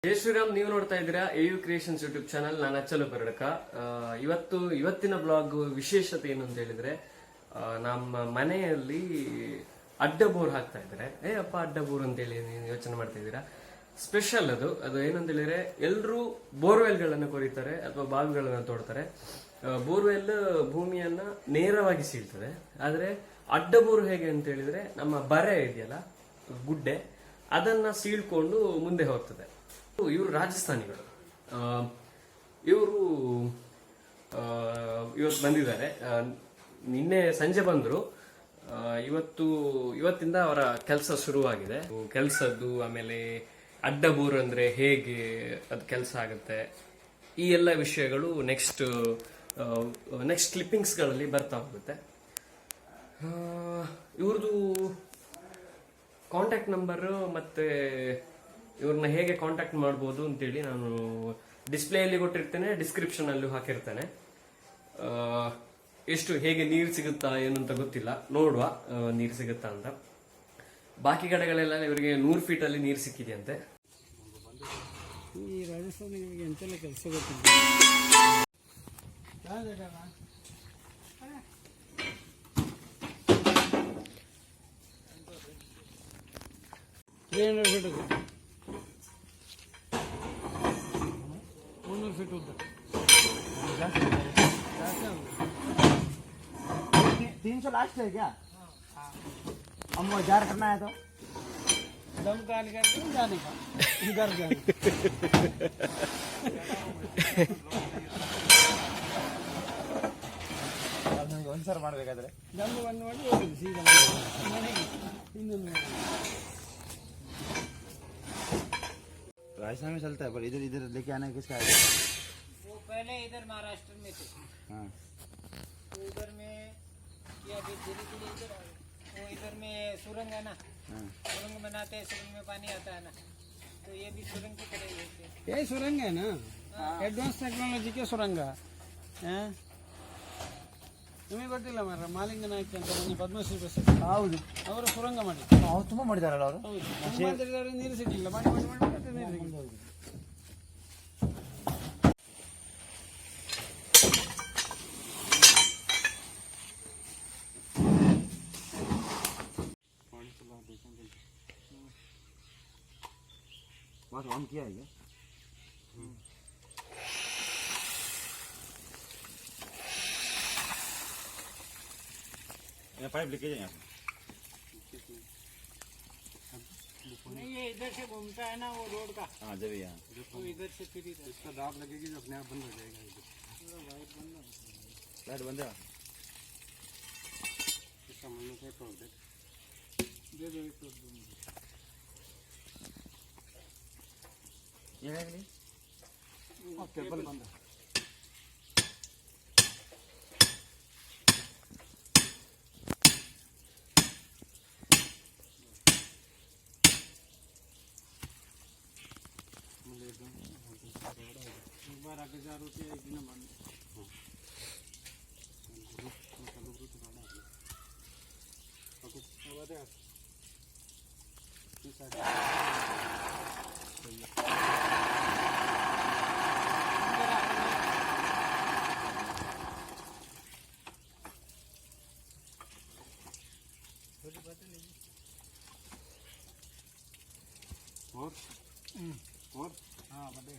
ಜೈ ಶ್ರೀರಾಮ್. ನೀವು ನೋಡ್ತಾ ಇದ್ದೀರಾ AU ಕ್ರಿಯೇಷನ್ಸ್ ಯೂಟ್ಯೂಬ್ ಚಾನಲ್. ನಾನು ಅಚ್ಚಲು ಕರ್ನಾಟಕ. ಇವತ್ತಿನ ಬ್ಲಾಗ್ ವಿಶೇಷತೆ ಏನು ಅಂತ ಹೇಳಿದ್ರೆ, ನಮ್ಮ ಮನೆಯಲ್ಲಿ ಅಡ್ಡ ಬೋರ್ ಹಾಕ್ತಾ ಇದ್ದಾರೆ. ಅಪ್ಪ ಅಡ್ಡ ಬೋರ್ ಅಂತ ಹೇಳಿ ನೀವು ಯೋಚನೆ ಮಾಡ್ತಾ ಇದ್ದೀರಾ. ಸ್ಪೆಷಲ್ ಅದು ಏನಂತ ಹೇಳಿದ್ರೆ, ಎಲ್ಲರೂ ಬೋರ್ವೆಲ್ ಗಳನ್ನ ಕೊರಿತಾರೆ ಅಥವಾ ಬಾವಿಗಳನ್ನ ತೋಡ್ತಾರೆ. ಬೋರ್ವೆಲ್ ಭೂಮಿಯನ್ನ ನೇರವಾಗಿ ಸೀಳ್ತದೆ. ಆದ್ರೆ ಅಡ್ಡ ಬೋರ್ ಹೇಗೆ ಅಂತ ಹೇಳಿದ್ರೆ, ನಮ್ಮ ಬರೆ ಇದೆಯಲ್ಲ, ಗುಡ್ಡೆ, ಅದನ್ನ ಸೀಳ್ಕೊಂಡು ಮುಂದೆ ಹೋಗ್ತದೆ. ಇವರು ರಾಜಸ್ಥಾನಿಗಳು. ಇವರು ಇವತ್ತು ಬಂದಿದ್ದಾರೆ. ನಿನ್ನೆ ಸಂಜೆ ಬಂದ್ರು. ಇವತ್ತಿಂದ ಅವರ ಕೆಲಸ ಶುರುವಾಗಿದೆ. ಕೆಲಸದ್ದು, ಆಮೇಲೆ ಅಡ್ಡ ಬೋರ್ ಅಂದ್ರೆ ಹೇಗೆ ಅದು ಕೆಲಸ ಆಗುತ್ತೆ, ಈ ಎಲ್ಲ ವಿಷಯಗಳು ನೆಕ್ಸ್ಟ್ ಕ್ಲಿಪ್ಪಿಂಗ್ಸ್ ಗಳಲ್ಲಿ ಬರ್ತಾ ಹೋಗುತ್ತೆ. ಇವ್ರದ್ದು ಕಾಂಟ್ಯಾಕ್ಟ್ ನಂಬರ್ ಮತ್ತೆ ಇವ್ರನ್ನ ಹೇಗೆ ಕಾಂಟ್ಯಾಕ್ಟ್ ಮಾಡ್ಬೋದು ಅಂತೇಳಿ ನಾನು ಡಿಸ್ಪ್ಲೇ ಅಲ್ಲಿ ಕೊಟ್ಟಿರ್ತೇನೆ, ಡಿಸ್ಕ್ರಿಪ್ಷನ್ ಅಲ್ಲೂ ಹಾಕಿರ್ತೇನೆ. ಹೇಗೆ ನೀರು ಸಿಗುತ್ತಾ ಏನು ಅಂತ ಗೊತ್ತಿಲ್ಲ, ನೋಡುವ ನೀರು ಸಿಗುತ್ತಾ ಅಂತ. ಬಾಕಿ ಕಡೆಗಳೆಲ್ಲ ಇವರಿಗೆ 100 ಫೀಟ್ ಅಲ್ಲಿ ನೀರು ಸಿಕ್ಕಿದೆಯಂತೆ. ಈ ರಾಜಸ್ಥಾನಿಗೆ ಎಂತೆಲ್ಲ ಕೆಲಸ ಗೊತ್ತಿಲ್ಲ. 300 फीट 300 फीट उद्द 300 लास्ट है क्या? हम वो जार करना है तो दम काल करके जाने का इधर जाने ಒಂದ್ಸಲ ಮಾಡಬೇಕಾದ್ರೆ ದಮ್ ಮಾಡಿ ಹೋಗುದು ಸೀದಾ ಮನೆಗೆ. ಇನ್ನೊಂದು राजस्थान में चलता है, पर इधर इधर लेके आना किसका है? वो पहले इधर महाराष्ट्र में थे। हाँ, तो इधर में किया, फिर धीरे धीरे इधर आ गए। वो इधर में सुरंग है ना, हाँ। सुरंग बनाते हैं, सुरंग में पानी आता है ना, तो ये भी सुरंग की तरह ही होते हैं। यही सुरंग है ना, एडवांस टेक्नोलॉजी के सुरंग है। ನಿಮಗೆ ಗೊತ್ತಿಲ್ಲ ಮಾರ, ಮಾಲಿಂಗ ನಾಯ್ಕ ಅಂತ ಮೊನ್ನೆ ಪದ್ಮಶ್ರೀ ಪ್ರಶಸ್ತಿ. ಹೌದು, ಅವರು ಸುರಂಗ ಮಾಡಿ ಅವ್ರು ತುಂಬಾ ಮಾಡಿದಾರಲ್ಲ ಅವರು. ಹೌದು, ಮುಖ್ಯಮಂತ್ರಿದವರಿಗೆ ನೀರು ಸಿಗಲಿಲ್ಲ, ಮಾಡಿ ಮಾಡಿ ಮಾಡಿ ಮತ್ತೆ ನೀರು ಸಿಗಲಿಲ್ಲ. बात ऑन किया है क्या? पाइप लीकेज है यहाँ पे? नहीं, ये इधर से घूमता है ना वो रोड का। हाँ, जब यहाँ तो इधर से फिर इधर इसका दाब लगेगी तो अपने आप बंद हो जाएगा। पूरा वाइट बंद हो, लाइट बंद है। इसका मन से तोड़ दे दो एक तोड़ दो मुझे। ये है कि नहीं? केबल बंद है। एक बार आगे जा रोटी एक दिन बंद। और हाँ बड़े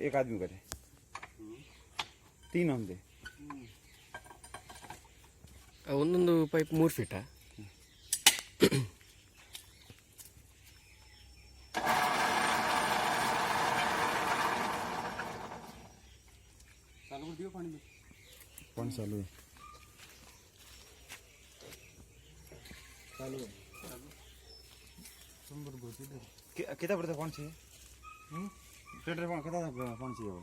एक आदमी करे 3 होंगे ಒಂದೊಂದು ಪೈಪ್ 3 ಫೀಟಾ? चालू कर दियो पानी में। कौन चालू है कितना पड़ता कौन चाहिए फिल्टर कितना कौन चाहिए वो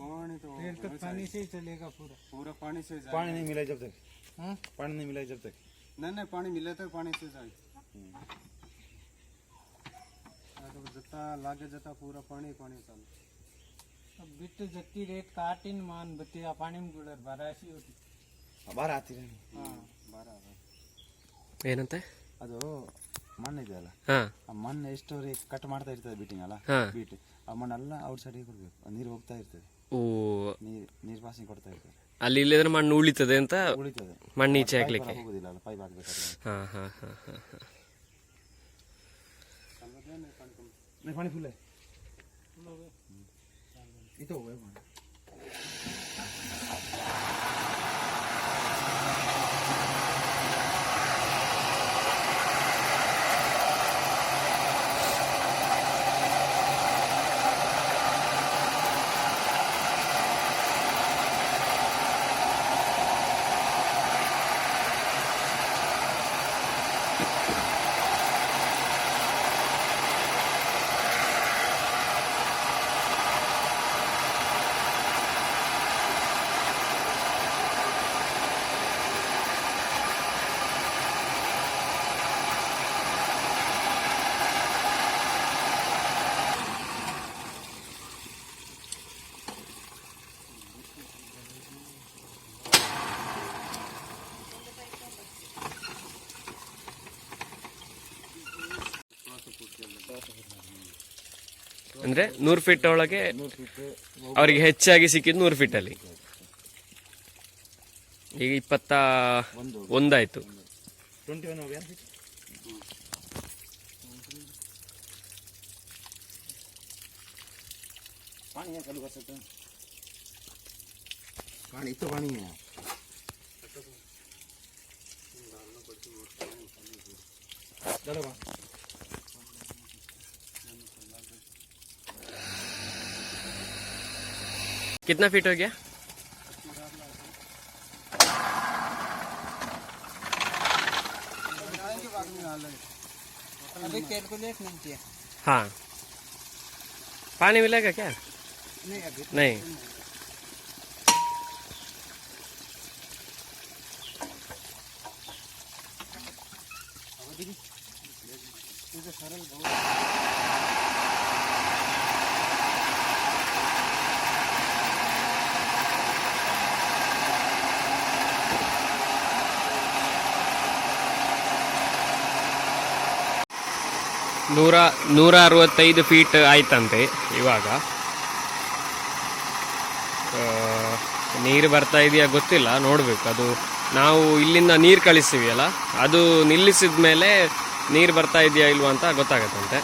पानी तो फिर तो पानी से ही चलेगा पूरा पूरा पानी से जाएगा। पानी नहीं मिला जब तक हाँ? पानी नहीं मिला जब तक नहीं पानी मिले तो पानी से जाए तो जता लागे जता पूरा पानी पानी चालू अब बिट्टू जत्ती रेत काटिन मान बत्ती आ पानी में गुड़र बारासी होती बाहर आती रही हाँ 12 ಏನಂತೆ ಅದು ಮಣ್ಣು ಇದೆಯಲ್ಲ ಹಾ ಆ ಮಣ್ಣು ಎಷ್ಟು ಕಟ್ ಮಾಡ್ತಾ ಇರ್ತದೆ ಬಿಟ್ಟಿಂಗ್ ಅಲ್ಲ ಹಾ ಬೀಟ್ ಆ ಮಣ್ಣೆಲ್ಲ ಔಟ್ ಸೈಡಿಗೆ ಕೊಡ್ಬೇಕು ನೀರು ಹೋಗ್ತಾ ಇರ್ತದೆ ಓ ನೀರು ಪಾಸಿಂಗ್ ಕೊಡ್ತಾ ಇರ್ತದೆ ಅಲ್ಲಿ ಇಲ್ಲದ್ರೆ ಮಣ್ಣು ಉಳಿತದೆ ಅಂತ ಉಳಿತದೆ ಮಣ್ಣು ಈಚೆ ಹಾಕ್ಲಿಕ್ಕೆ. ಹೋಗುದಿಲ್ಲ ಅಲ್ಲ ಪೈಪ್ ಹಾಕ್ಬೇಕಾದ್ರೆ ಹಾ ಹಾ ಹಾ ಹಾ ಹಾ नहीं पानी फुल है ये तो हो गया पानी ಅಂದ್ರೆ 100 ಫೀಟ್ ಒಳಗೆ ಅವರಿಗೆ ಹೆಚ್ಚಾಗಿ ಸಿಕ್ಕಿದ್ದು 100 ಫೀಟ್ ಅಲ್ಲಿ. ಈಗ 21 ಆಯ್ತು. 21 हो गया पानी है चालू कर सकते हैं पानी तो पानी है चलो बा कितना फीट हो गया? अभी कैलकुलेट नहीं किया हाँ पानी मिलेगा क्या? नहीं अभी नहीं सरल ನೂರ 165 ಫೀಟ್ ಆಯ್ತಂತೆ. ಇವಾಗ ನೀರು ಬರ್ತಾ ಇದೆಯಾ ಗೊತ್ತಿಲ್ಲ, ನೋಡ್ಬೇಕು. ಅದು ನಾವು ಇಲ್ಲಿಂದ ನೀರು ಕಳಿಸ್ತೀವಿ ಅಲ್ಲ, ಅದು ನಿಲ್ಲಿಸಿದ ಮೇಲೆ ನೀರು ಬರ್ತಾ ಇದೆಯಾ ಇಲ್ವಾ ಅಂತ ಗೊತ್ತಾಗತ್ತಂತೆ.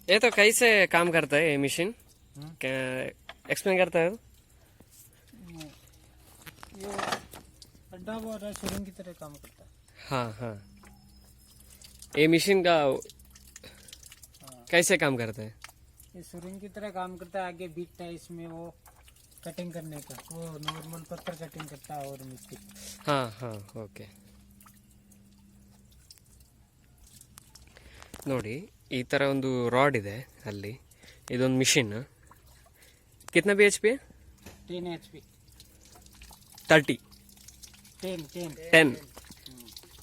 ये तो कैसे काम करता है ये मशीन? क्या एक्सप्लेन करता है? ये अड्डा बोर है, सुरंग की तरह काम करता है। हाँ हाँ ये मशीन का कैसे काम करता है? ये सुरंग की तरह काम करता है। आगे बीट है इसमें वो कटिंग करने का, वो नॉर्मल पत्थर कटिंग करता है और मिस्त्री। हाँ हाँ ओके. ನೋಡಿ ಈ ಥರ ಒಂದು ರಾಡ್ ಇದೆ ಅಲ್ಲಿ, ಇದೊಂದು ಮಿಷಿನ್. कितना BHP है? 10 HP 30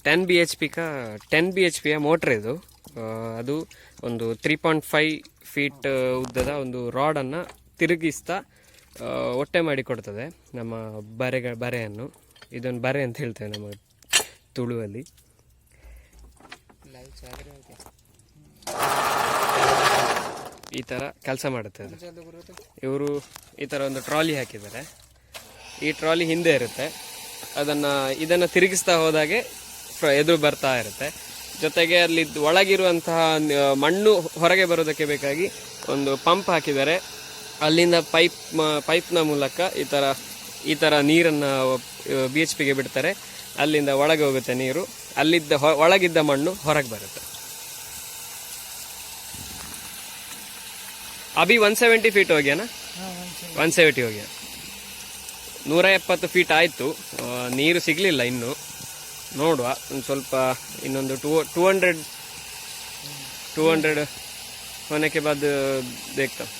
10 BHP का 10 BHP ಮೋಟ್ರ್ ಇದು. ಅದು ಒಂದು 3.5 ಫೀಟ್ ಉದ್ದದ ಒಂದು ರಾಡನ್ನು ತಿರುಗಿಸ್ತಾ ಒಟ್ಟೆ ಮಾಡಿ ಕೊಡ್ತದೆ ನಮ್ಮ ಬರೆಯನ್ನು. ಇದೊಂದು ಬರೆ ಅಂತ ಹೇಳ್ತೇವೆ ನಮ್ಮ ತುಳುವಲ್ಲಿ. ಈ ಥರ ಕೆಲಸ ಮಾಡುತ್ತೆ ಅದು. ಇವರು ಈ ಥರ ಒಂದು ಟ್ರಾಲಿ ಹಾಕಿದ್ದಾರೆ. ಈ ಟ್ರಾಲಿ ಹಿಂದೆ ಇರುತ್ತೆ, ಇದನ್ನು ತಿರುಗಿಸ್ತಾ ಹೋದಾಗೆ ಎದುರು ಬರ್ತಾ ಇರುತ್ತೆ. ಜೊತೆಗೆ ಅಲ್ಲಿ ಒಳಗಿರುವಂತಹ ಮಣ್ಣು ಹೊರಗೆ ಬರೋದಕ್ಕೆ ಬೇಕಾಗಿ ಒಂದು ಪಂಪ್ ಹಾಕಿದ್ದಾರೆ. ಅಲ್ಲಿಂದ ಪೈಪ್ನ ಮೂಲಕ ಈ ಥರ ನೀರನ್ನು BHPಗೆ ಬಿಡ್ತಾರೆ. ಅಲ್ಲಿಂದ ಒಳಗೆ ಹೋಗುತ್ತೆ ನೀರು, ಒಳಗಿದ್ದ ಮಣ್ಣು ಹೊರಗೆ ಬರುತ್ತೆ. ಅಭಿ 170 ಫೀಟ್ ಹೋಗ್ಯಾನ, 170 ಹೋಗ್ಯ, 170 ಫೀಟ್ ಆಯಿತು. ನೀರು ಸಿಗಲಿಲ್ಲ ಇನ್ನು, ನೋಡುವ ಒಂದು ಸ್ವಲ್ಪ ಇನ್ನೊಂದು 200 होने के बाद देखता हूँ.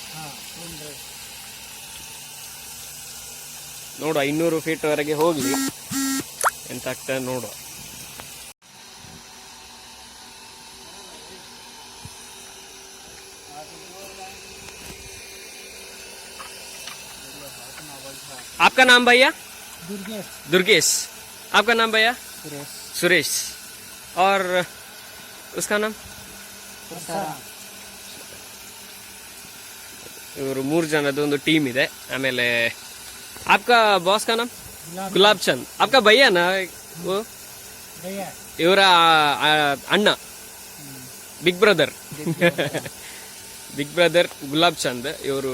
ನೋಡುವ 200 ಫೀಟ್ ವರೆಗೆ ಹೋಗ್ಲಿ ಎಂತ ಆಗ್ತದೆ ನೋಡುವ. आपका नाम भैया? दुर्गेश. आपका नाम भैया? सुरेश. और उसका नाम? ಇವರು 3 ಜನದ ಒಂದು ಟೀಮ್ ಇದೆ. ಆಮೇಲೆ आपका बॉस का नाम? गुलाब चंद. आपका भैया ना वो? ಇವರ ಅಣ್ಣ, ಬಿಗ್ ಬ್ರದರ್. ಬಿಗ್ ಬ್ರದರ್ ಗುಲಾಬ್ ಚಂದ್. ಇವರು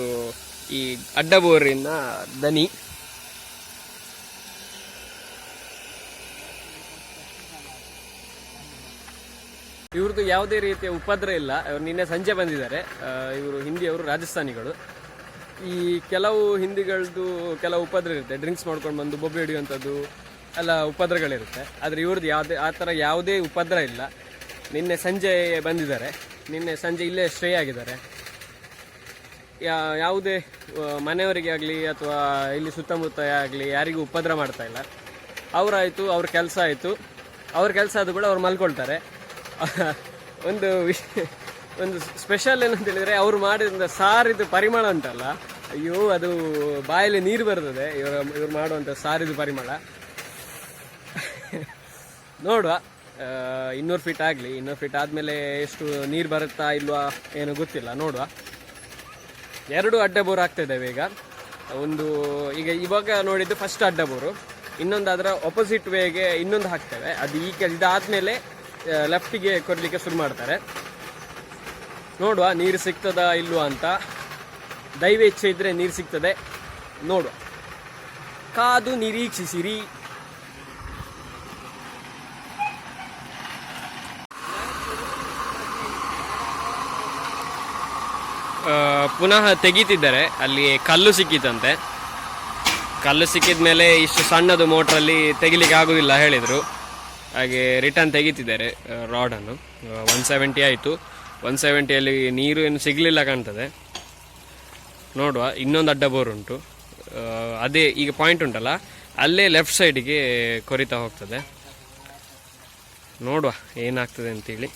ಈ ಅಡ್ಡಬೋರಿನ ದನಿ. ಇವ್ರದ್ದು ಯಾವುದೇ ರೀತಿಯ ಉಪದ್ರ ಇಲ್ಲ. ಇವರು ನಿನ್ನೆ ಸಂಜೆ ಬಂದಿದ್ದಾರೆ. ಇವರು ಹಿಂದಿಯವರು, ರಾಜಸ್ಥಾನಿಗಳು. ಈ ಕೆಲವು ಹಿಂದಿಗಳದ್ದು ಕೆಲವು ಉಪದ್ರ ಇರುತ್ತೆ, ಡ್ರಿಂಕ್ಸ್ ಮಾಡ್ಕೊಂಡು ಬಂದು ಬೊಬ್ಬೆ ಹಿಡಿಯುವಂಥದ್ದು ಎಲ್ಲ ಉಪದ್ರಗಳಿರುತ್ತೆ. ಆದರೆ ಇವ್ರದ್ದು ಆ ಥರ ಯಾವುದೇ ಉಪದ್ರ ಇಲ್ಲ. ನಿನ್ನೆ ಸಂಜೆ ಬಂದಿದ್ದಾರೆ, ನಿನ್ನೆ ಸಂಜೆ ಇಲ್ಲೇ ಸ್ಟೇ ಆಗಿದ್ದಾರೆ. ಯಾವುದೇ ಮನೆಯವರಿಗೆ ಆಗಲಿ ಅಥವಾ ಇಲ್ಲಿ ಸುತ್ತಮುತ್ತ ಆಗಲಿ ಯಾರಿಗೂ ಉಪದ್ರ ಮಾಡ್ತಾ ಇಲ್ಲ. ಅವರಾಯಿತು, ಅವ್ರ ಕೆಲಸ ಆಯಿತು, ಅವ್ರ ಕೆಲಸ ಆದ ಕೂಡ ಅವ್ರು ಮಲ್ಕೊಳ್ತಾರೆ. ಒಂದು ಸ್ಪೆಷಲ್ ಏನಂತ ಹೇಳಿದರೆ, ಅವ್ರು ಮಾಡಿದ ಸಾರಿದು ಪರಿಮಳ ಉಂಟಲ್ಲ, ಅಯ್ಯೋ ಅದು ಬಾಯಲ್ಲಿ ನೀರು ಬರ್ತದೆ ಇವ್ರು ಮಾಡುವಂಥ ಸಾರಿದು ಪರಿಮಳ. ನೋಡುವ, 200 ಫೀಟ್ ಆಗಲಿ, 200 ಫೀಟ್ ಆದಮೇಲೆ ಎಷ್ಟು ನೀರು ಬರುತ್ತಾ ಇಲ್ವಾ ಏನೋ ಗೊತ್ತಿಲ್ಲ, ನೋಡುವ. 2 ಅಡ್ಡ ಬೋರ್ ಆಗ್ತಾ ಇದ್ದಾವೆ ಈಗ. ಇವಾಗ ನೋಡಿದ್ದು ಫಸ್ಟ್ ಅಡ್ಡ ಬೋರು, ಇನ್ನೊಂದು ಅದರ ಆಪೋಸಿಟ್ ವೇಗೆ ಇನ್ನೊಂದು ಹಾಕ್ತೇವೆ. ಅದು ಇದಾದ್ಮೇಲೆ ಲೆಫ್ಟಿಗೆ ಕೊಡಲಿಕ್ಕೆ ಶುರು ಮಾಡ್ತಾರೆ. ನೋಡುವ ನೀರು ಸಿಗ್ತದಾ ಇಲ್ವಾ ಅಂತ. ದೈವ ಇಚ್ಛೆ ಇದ್ರೆ ನೀರು ಸಿಗ್ತದೆ, ನೋಡುವ, ಕಾದು ನಿರೀಕ್ಷಿಸಿರಿ. ಪುನಃ ತೆಗೀತಿದ್ದಾರೆ. ಅಲ್ಲಿ ಕಲ್ಲು ಸಿಕ್ಕಿತಂತೆ. ಕಲ್ಲು ಸಿಕ್ಕಿದ ಮೇಲೆ ಇಷ್ಟು ಸಣ್ಣದು ಮೋಟ್ರಲ್ಲಿ ತೆಗಿಲಿಕ್ಕೆ ಆಗೋದಿಲ್ಲ ಹೇಳಿದರು. ಹಾಗೆ ರಿಟರ್ನ್ ತೆಗಿತಿದ್ದಾರೆ ರಾಡನ್ನು. 170 ಆಯಿತು. 170ಯಲ್ಲಿ ನೀರು ಏನು ಸಿಗಲಿಲ್ಲ ಕಾಣ್ತದೆ. ನೋಡುವ, ಇನ್ನೊಂದು ಅಡ್ಡ ಬೋರ್ ಉಂಟು. ಅದೇ ಈಗ ಪಾಯಿಂಟ್ ಉಂಟಲ್ಲ, ಅಲ್ಲೇ ಲೆಫ್ಟ್ ಸೈಡಿಗೆ ಕೊರಿತಾ ಹೋಗ್ತದೆ. ನೋಡುವ ಏನಾಗ್ತದೆ ಅಂತೇಳಿ.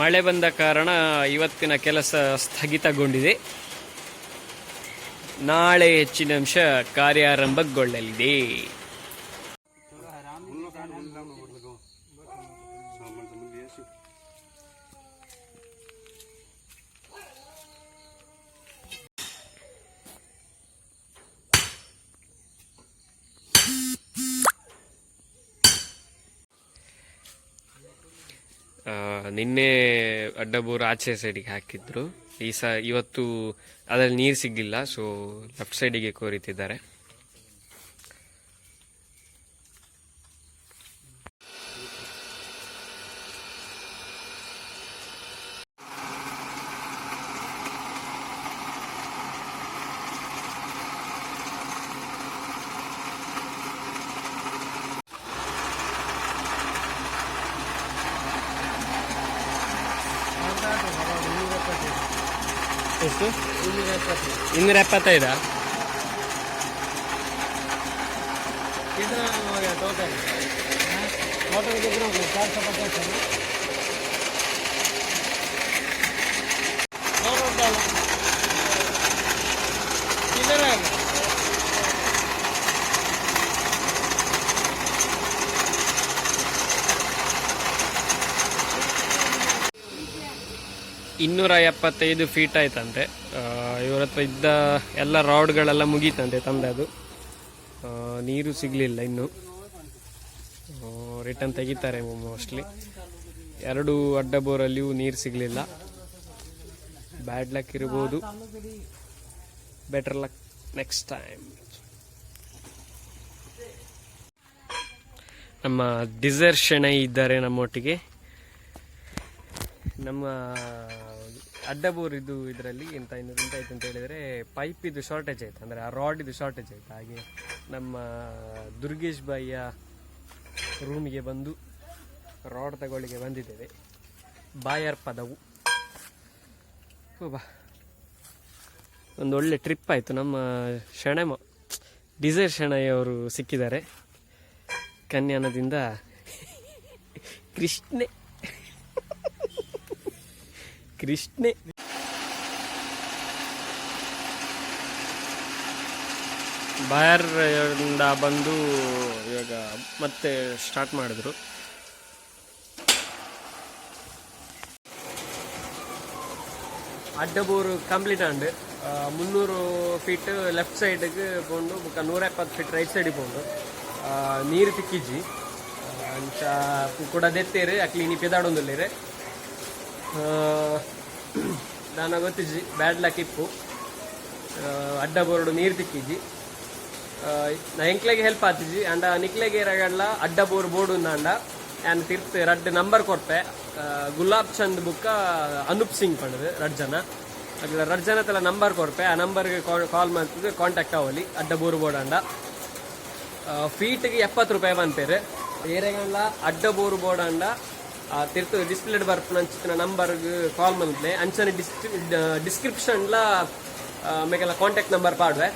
ಮಳೆ ಬಂದ ಕಾರಣ ಇವತ್ತಿನ ಕೆಲಸ ಸ್ಥಗಿತಗೊಂಡಿದೆ. ನಾಳೆ ಹೆಚ್ಚಿನ ಅಂಶ ಕಾರ್ಯಾರಂಭಗೊಳ್ಳಲಿದೆ. ನಿನ್ನೆ ಅಡ್ಡಬೋರ್ ಆಚೆ ಸೈಡಿಗೆ ಹಾಕಿದ್ರು. ಇವತ್ತು ಅದರಲ್ಲಿ ನೀರು ಸಿಗಲಿಲ್ಲ, ಸೊ ಲೆಫ್ಟ್ ಸೈಡಿಗೆ ಕೋರಿತಿದ್ದಾರೆ. ಎಷ್ಟು 270 275 कितना हो गया टोटल? टोटल कितना हो गया? 450 है ना? और डालो किधर है? ಇನ್ನೂರ 75 ಫೀಟ್ ಆಯ್ತಂತೆ. ಇವ್ರ ಹತ್ರ ಇದ್ದ ಎಲ್ಲ ರಾಡ್ಗಳೆಲ್ಲ ಮುಗೀತಂತೆ ತಂದದು. ನೀರು ಸಿಗಲಿಲ್ಲ ಇನ್ನು, ರಿಟರ್ನ್ ತೆಗಿತಾರೆ ಮೋಸ್ಟ್ಲಿ. 2 ಅಡ್ಡ ಬೋರಲ್ಲಿಯೂ ನೀರು ಸಿಗಲಿಲ್ಲ. ಬ್ಯಾಡ್ ಲಕ್ ಇರ್ಬೋದು, ಬೆಟರ್ ಲಕ್ ನೆಕ್ಸ್ಟ್ ಟೈಮ್. ನಮ್ಮ ಡಿಸೈರ್ ಶೆಣೈ ಇದ್ದಾರೆ ನಮ್ಮೊಟ್ಟಿಗೆ. ನಮ್ಮ ಅಡ್ಡ ಬೋರ್ ಇದು ಇದರಲ್ಲಿ ಎಂತ ಆಯ್ತು ಅಂತ ಹೇಳಿದರೆ ಪೈಪ್ ಇದು ಶಾರ್ಟೇಜ್ ಆಯ್ತು, ಅಂದರೆ ಆ ರಾಡ್ ಇದು ಶಾರ್ಟೇಜ್ ಆಯ್ತು. ಹಾಗೆ ನಮ್ಮ ದುರ್ಗೇಶ್ ಬಾಯಿಯ ರೂಮಿಗೆ ಬಂದು ರಾಡ್ ತಗೊಳ್ಳಿಗೆ ಬಂದಿದ್ದೇವೆ. ಬಾಯರ್ ಪದವು ಬಾ, ಒಂದು ಒಳ್ಳೆ ಟ್ರಿಪ್ ಆಯಿತು. ನಮ್ಮ ಡಿಸೈರ್ ಶೆಣೈ ಅವರು ಸಿಕ್ಕಿದ್ದಾರೆ ಕನ್ಯಾನದಿಂದ. ಕೃಷ್ಣೆ ಬಾಯರ್ನಿಂದ ಬಂದು ಇವಾಗ ಮತ್ತೆ ಸ್ಟಾರ್ಟ್ ಮಾಡಿದ್ರು. ಅಡ್ಡ bore complete and 300 feet left ಸೈಡ್ಗೆ ಪೋಂಡು 170 ಫೀಟ್ ರೈಟ್ ಸೈಡಿಗೆ ಪೋಂಡು ನೀರು ತಿಕ್ಕಿಜ್ಜಿ ಅಂಚ ಕೂಡ ದೆತ್ತೇರು ಅಕ್ಲಿ ನೀ ಪೆದಾಡೊಂದುಲ್ಲೇರೆ. ನಾನು ಗೊತ್ತಿಜ್ಜಿ ಬ್ಯಾಡ್ ಲಕ್ ಇಪ್ಪು ಅಡ್ಡ ಬೋರ್ಡು ನೀರು ತಿಕ್ಕಿಜ್ಜಿ. ನಾ ಎಂಕ್ಲೆಗೆ ಹೆಲ್ಪ್ ಆತಿಜ್ಜಿ ಅಂಡ ನಿಕ್ಲೆಗೆ ರಗಡ್ಲ ಅಡ್ಡ ಬೋರ್ ಬೋರ್ಡು ಅಂಡ ಆ್ಯಂಡ್ ತಿರ್ತ್ 2 ನಂಬರ್ ಕೊಡ್ಪೆ. ಗುಲಾಬ್ ಚಂದ್ ಬುಕ್ಕ ಅನೂಪ್ ಸಿಂಗ್ ಪಂಡದು 2 ಜನ. ಅದ್ರ 2 ಜನ ತಲ ನಂಬರ್ ಕೊಡ್ಪೆ. ಆ ನಂಬರ್ಗೆ ಕಾಲ್ ಮಾಡ್ತಿದ್ದು ಕಾಂಟ್ಯಾಕ್ಟ್ ಆವಲಿ ಅಡ್ಡ ಬೋರ್ ಬೋರ್ಡ್ ಅಂಡ. ಫೀಟ್ಗೆ 70 ರೂಪಾಯಿ ಬಂತೇರು. ಏರೆಗಂಡ್ಲ ಅಡ್ಡ ಬೋರ್ ಬೋರ್ಡ್ ಅಂಡ ತಿರ್ತು ಡಿಸ್ಪ್ಲೇಡ್ ಬರ್ಪ್ ನಂಚಿನ ನಂಬರ್ಗೆ ಕಾಲ್ ಮಾಡ್ಲೆ ಅಂಚನೆ ಡಿಸ್ಕ್ರಿಪ್ಷನ್ಲ ಮೇಗೆಲ್ಲ ಕಾಂಟ್ಯಾಕ್ಟ್ ನಂಬರ್ ಪಾಡ್ವೆ.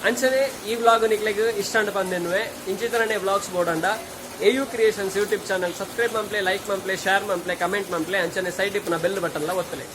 ಅಂಚನೆ ಈ ವ್ಲಾಗ್ ನಿಕ್ಲೆಗೆ ಇಷ್ಟ ಬಂದೆನ್ವೆ. ಇಂಚಿತರನೇ ವ್ಲಾಗ್ಸ್ ಬೋರ್ಡಂಡ AU creations YouTube channel subscribe ಮಂಪ್ಲೆ, ಲೈಕ್ ಮಂಪ್ಲೆ, ಶೇರ್ ಮಂಪ್ಲೆ, ಕಮೆಂಟ್ ಮಂಪ್ಲೆ. ಅಂಚನೆ ಸೈಡ್ ಇಪ್ಪನ ಬೆಲ್ ಬಟನ್ಲ ಒತ್ತಲೆ.